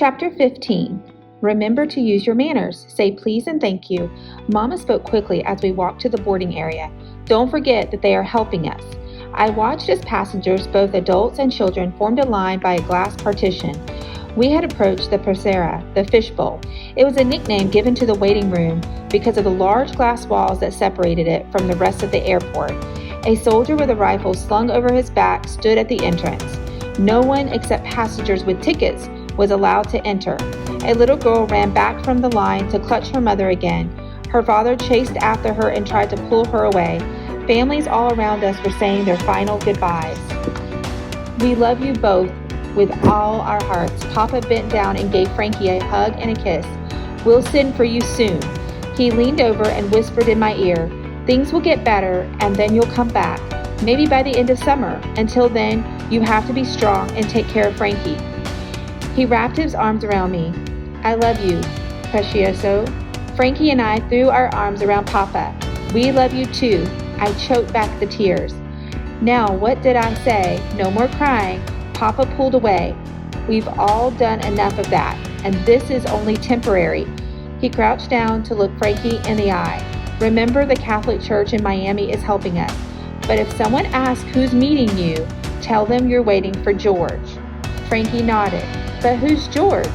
Chapter 15. Remember to use your manners. Say please and thank you. Mama spoke quickly as we walked to the boarding area. Don't forget that they are helping us. I watched as passengers, both adults and children, formed a line by a glass partition. We had approached the pecera, the fishbowl. It was a nickname given to the waiting room because of the large glass walls that separated it from the rest of the airport. A soldier with a rifle slung over his back stood at the entrance. No one except passengers with tickets was allowed to enter. A little girl ran back from the line to clutch her mother again. Her father chased after her and tried to pull her away. Families all around us were saying their final goodbyes. We love you both with all our hearts. Papa bent down and gave Frankie a hug and a kiss. We'll send for you soon. He leaned over and whispered in my ear, things will get better and then you'll come back. Maybe by the end of summer. Until then, you have to be strong and take care of Frankie. He wrapped his arms around me. I love you, Precioso. Frankie and I threw our arms around Papa. We love you too. I choked back the tears. Now, what did I say? No more crying. Papa pulled away. We've all done enough of that, and this is only temporary. He crouched down to look Frankie in the eye. Remember, the Catholic Church in Miami is helping us. But if someone asks who's meeting you, tell them you're waiting for George. Frankie nodded. But who's George?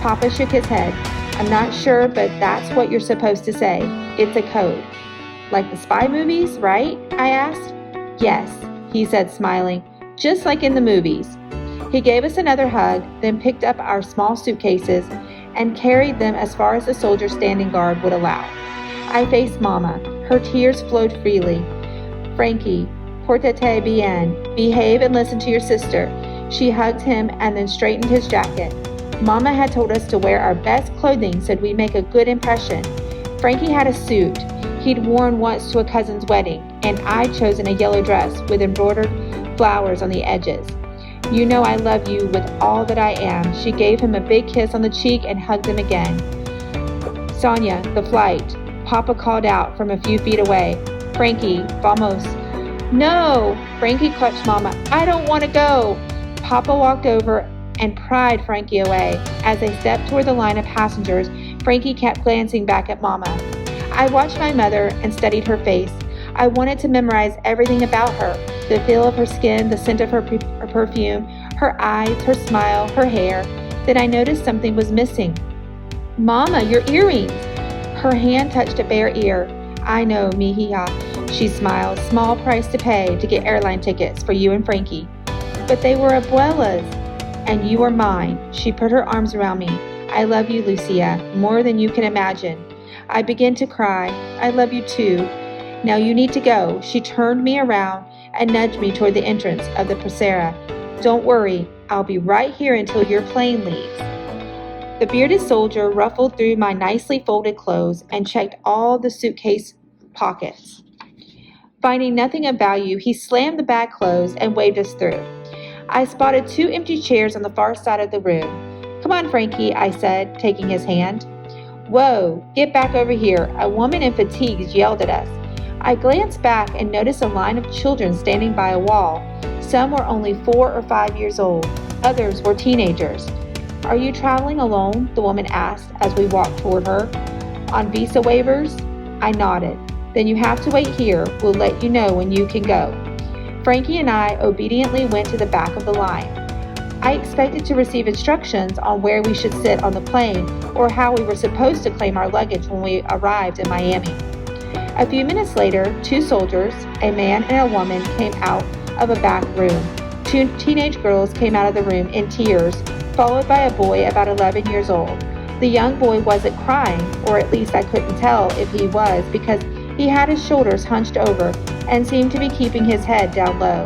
Papa shook his head. I'm not sure, but that's what you're supposed to say. It's a code. Like the spy movies, right? I asked. Yes, he said, smiling, just like in the movies. He gave us another hug, then picked up our small suitcases and carried them as far as the soldier standing guard would allow. I faced Mama. Her tears flowed freely. Frankie, portate bien. Behave and listen to your sister. She hugged him and then straightened his jacket. Mama had told us to wear our best clothing so we'd make a good impression. Frankie had a suit he'd worn once to a cousin's wedding, and I'd chosen a yellow dress with embroidered flowers on the edges. You know I love you with all that I am. She gave him a big kiss on the cheek and hugged him again. Sonia, the flight. Papa called out from a few feet away. Frankie, vamos. No! Frankie clutched Mama. I don't want to go. Papa walked over and pried Frankie away. As they stepped toward the line of passengers, Frankie kept glancing back at Mama. I watched my mother and studied her face. I wanted to memorize everything about her, the feel of her skin, the scent of her perfume, her eyes, her smile, her hair. Then I noticed something was missing. Mama, your earrings! Her hand touched a bare ear. I know, mihija. She smiled. Small price to pay to get airline tickets for you and Frankie. But they were abuela's, and you are mine. She put her arms around me. I love you, Lucia, more than you can imagine. I began to cry. I love you too. Now you need to go. She turned me around and nudged me toward the entrance of the pecera. Don't worry, I'll be right here until your plane leaves. The bearded soldier ruffled through my nicely folded clothes and checked all the suitcase pockets. Finding nothing of value, he slammed the bag closed and waved us through. I spotted 2 empty chairs on the far side of the room. Come on, Frankie, I said, taking his hand. Whoa, get back over here. A woman in fatigues yelled at us. I glanced back and noticed a line of children standing by a wall. Some were only 4 or 5 years old. Others were teenagers. Are you traveling alone? The woman asked as we walked toward her. On visa waivers? I nodded. Then you have to wait here. We'll let you know when you can go. Frankie and I obediently went to the back of the line. I expected to receive instructions on where we should sit on the plane or how we were supposed to claim our luggage when we arrived in Miami. A few minutes later, 2 soldiers, a man and a woman, came out of a back room. 2 teenage girls came out of the room in tears, followed by a boy about 11 years old. The young boy wasn't crying, or at least I couldn't tell if he was because he had his shoulders hunched over and seemed to be keeping his head down low.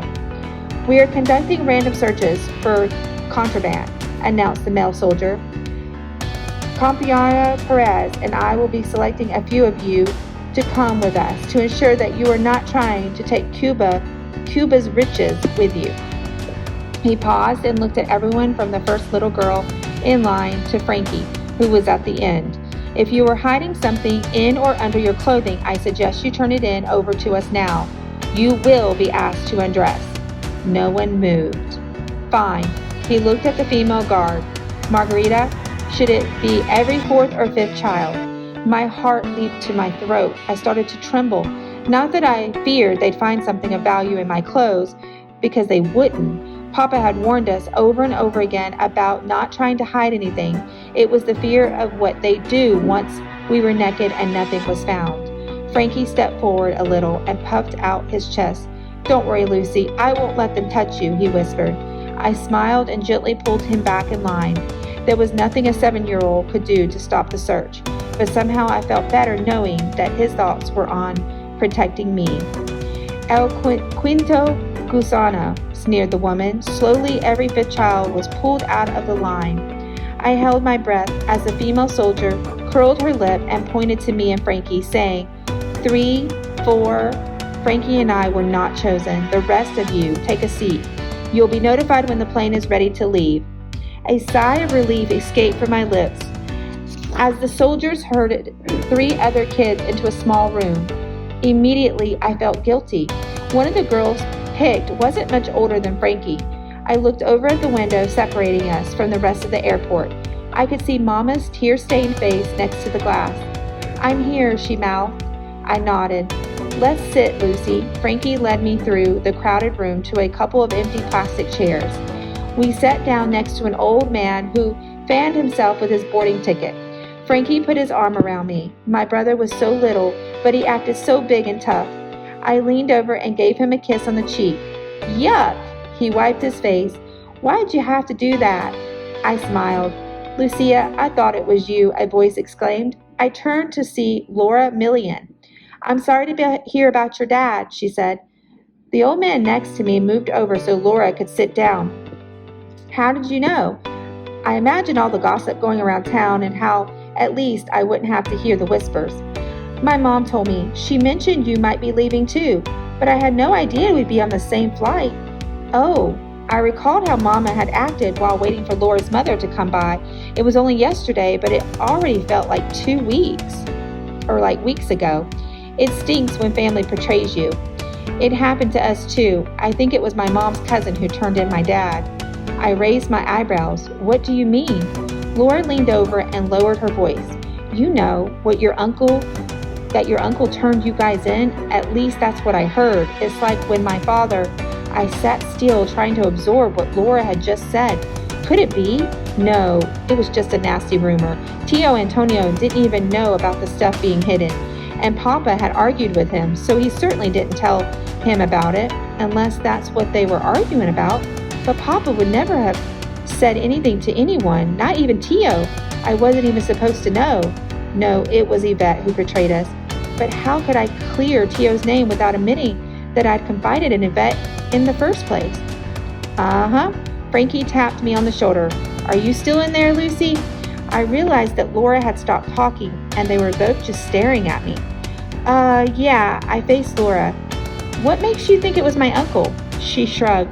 We are conducting random searches for contraband, announced the male soldier. Compiara Perez and I will be selecting a few of you to come with us to ensure that you are not trying to take Cuba's riches with you. He paused and looked at everyone from the first little girl in line to Frankie, who was at the end. If you are hiding something in or under your clothing, I suggest you turn it in over to us now. You will be asked to undress. No one moved. Fine. He looked at the female guard. Margarita, Should it be every fourth or fifth child? My heart leaped to my throat. I started to tremble. Not that I feared they'd find something of value in my clothes, because they wouldn't. Papa had warned us over and over again about not trying to hide anything. It was the fear of what they'd do once we were naked and nothing was found. Frankie stepped forward a little and puffed out his chest. "Don't worry, Lucy. I won't let them touch you," he whispered. I smiled and gently pulled him back in line. There was nothing a 7-year-old could do to stop the search, but somehow I felt better knowing that his thoughts were on protecting me. "El quinto gusano," sneered the woman. Slowly, every fifth child was pulled out of the line. I held my breath as the female soldier curled her lip and pointed to me and Frankie, saying, 3, 4. Frankie and I were not chosen. The rest of you, take a seat. You'll be notified when the plane is ready to leave. A sigh of relief escaped from my lips as the soldiers herded 3 other kids into a small room. Immediately, I felt guilty. One of the girls picked wasn't much older than Frankie. I looked over at the window separating us from the rest of the airport. I could see Mama's tear-stained face next to the glass. "I'm here," she mouthed. I nodded. "Let's sit, Lucy." Frankie led me through the crowded room to a couple of empty plastic chairs. We sat down next to an old man who fanned himself with his boarding ticket. Frankie put his arm around me. My brother was so little, but he acted so big and tough. I leaned over and gave him a kiss on the cheek. "Yuck!" He wiped his face. "Why'd you have to do that?" I smiled. "Lucia, I thought it was you," a voice exclaimed. I turned to see Laura Millian. "I'm sorry to hear about your dad," she said. The old man next to me moved over so Laura could sit down. "How did you know?" I imagined all the gossip going around town and how, at least, I wouldn't have to hear the whispers. "My mom told me. She mentioned you might be leaving too, but I had no idea we'd be on the same flight." "Oh." I recalled how Mama had acted while waiting for Laura's mother to come by. It was only yesterday, but it already felt like 2 weeks, or like weeks ago. It stinks when family betrays you. It happened to us too. I think it was my mom's cousin who turned in my dad. I raised my eyebrows. "What do you mean?" Laura leaned over and lowered her voice. "You know, that your uncle turned you guys in? At least that's what I heard. It's like when my father..." I sat still, trying to absorb what Laura had just said. Could it be? No, it was just a nasty rumor. Tio Antonio didn't even know about the stuff being hidden, and Papa had argued with him, so he certainly didn't tell him about it, unless that's what they were arguing about. But Papa would never have said anything to anyone, not even Tio. I wasn't even supposed to know. No, it was Yvette who betrayed us. But how could I clear Tio's name without admitting that I'd confided in Yvette in the first place? "Uh-huh." Frankie tapped me on the shoulder. "Are you still in there, Lucy?" I realized that Laura had stopped talking, and they were both just staring at me. Yeah," I faced Laura. "What makes you think it was my uncle?" She shrugged.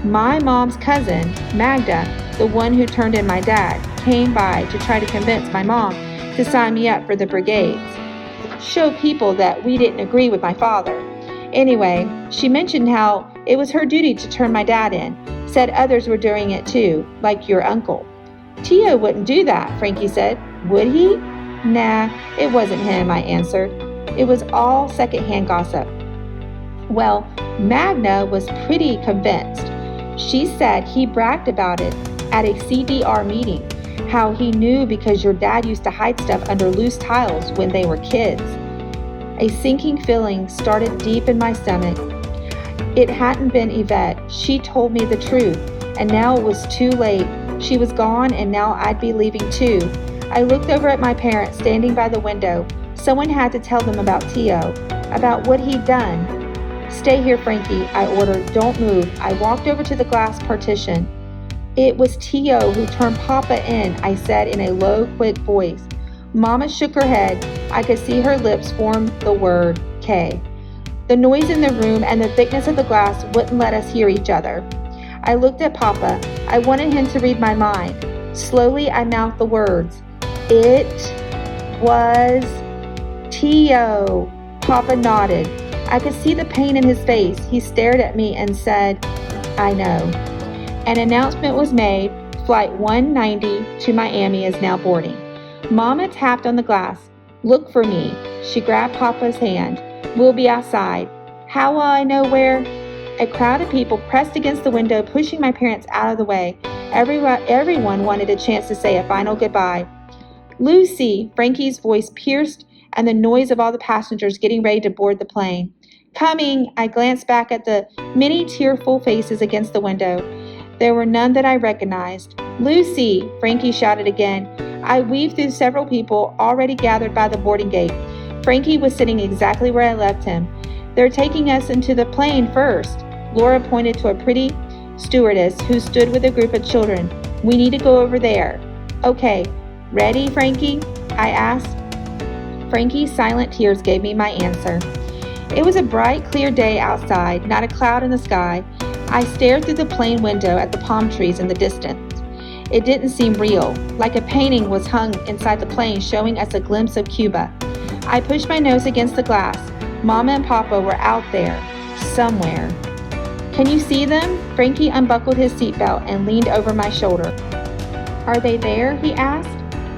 "My mom's cousin, Magda, the one who turned in my dad, came by to try to convince my mom to sign me up for the brigades. Show people that we didn't agree with my father. Anyway, she mentioned how it was her duty to turn my dad in. Said others were doing it too, like your uncle." "Tio wouldn't do that," Frankie said. "Would he?" "Nah, it wasn't him," I answered. It was all secondhand gossip. Well, Magna was pretty convinced. She said he bragged about it at a CDR meeting, how he knew because your dad used to hide stuff under loose tiles when they were kids. A sinking feeling started deep in my stomach. It hadn't been Yvette. She told me the truth, and now it was too late. She was gone, and now I'd be leaving too. I looked over at my parents standing by the window. Someone had to tell them about Tio, about what he'd done. "Stay here, Frankie," I ordered. "Don't move." I walked over to the glass partition. "It was Tio who turned Papa in," I said in a low, quick voice. Mama shook her head. I could see her lips form the word K. The noise in the room and the thickness of the glass wouldn't let us hear each other. I looked at Papa. I wanted him to read my mind. Slowly, I mouthed the words. "It was Tio." Papa nodded. I could see the pain in his face. He stared at me and said, "I know." An announcement was made. Flight 190 to Miami is now boarding. Mama tapped on the glass. Look for me. She grabbed Papa's hand. We'll be outside. How will I know where? A crowd of people pressed against the window, pushing my parents out of the way. Everyone wanted a chance to say a final goodbye. Lucy, Frankie's voice pierced, and the noise of all the passengers getting ready to board the plane. Coming! I glanced back at the many tearful faces against the window. There were none that I recognized. Lucy! Frankie shouted again. I weaved through several people already gathered by the boarding gate. Frankie was sitting exactly where I left him. They're taking us into the plane first. Laura pointed to a pretty stewardess who stood with a group of children. We need to go over there. Okay, ready, Frankie? I asked. Frankie's silent tears gave me my answer. It was a bright, clear day outside, not a cloud in the sky. I stared through the plane window at the palm trees in the distance. It didn't seem real, like a painting was hung inside the plane showing us a glimpse of Cuba. I pushed my nose against the glass. Mama and Papa were out there, somewhere. Can you see them? Frankie unbuckled his seatbelt and leaned over my shoulder. Are they there? He asked.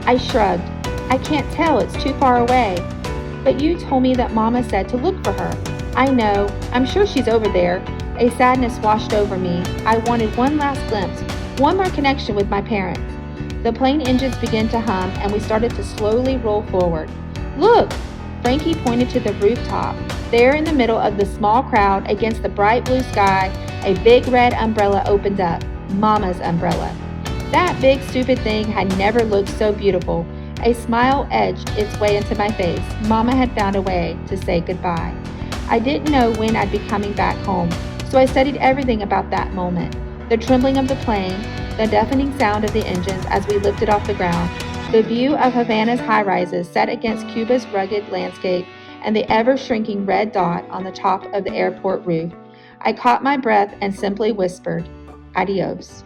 I shrugged. I can't tell, it's too far away. But you told me that Mama said to look for her. I know, I'm sure she's over there. A sadness washed over me. I wanted one last glimpse, one more connection with my parents. The plane engines began to hum and we started to slowly roll forward. Look! Frankie pointed to the rooftop. There in the middle of the small crowd against the bright blue sky, a big red umbrella opened up. Mama's umbrella. That big stupid thing had never looked so beautiful. A smile edged its way into my face. Mama had found a way to say goodbye. I didn't know when I'd be coming back home, so I studied everything about that moment. The trembling of the plane, the deafening sound of the engines as we lifted off the ground, the view of Havana's high-rises set against Cuba's rugged landscape, and the ever-shrinking red dot on the top of the airport roof. I caught my breath and simply whispered, adios.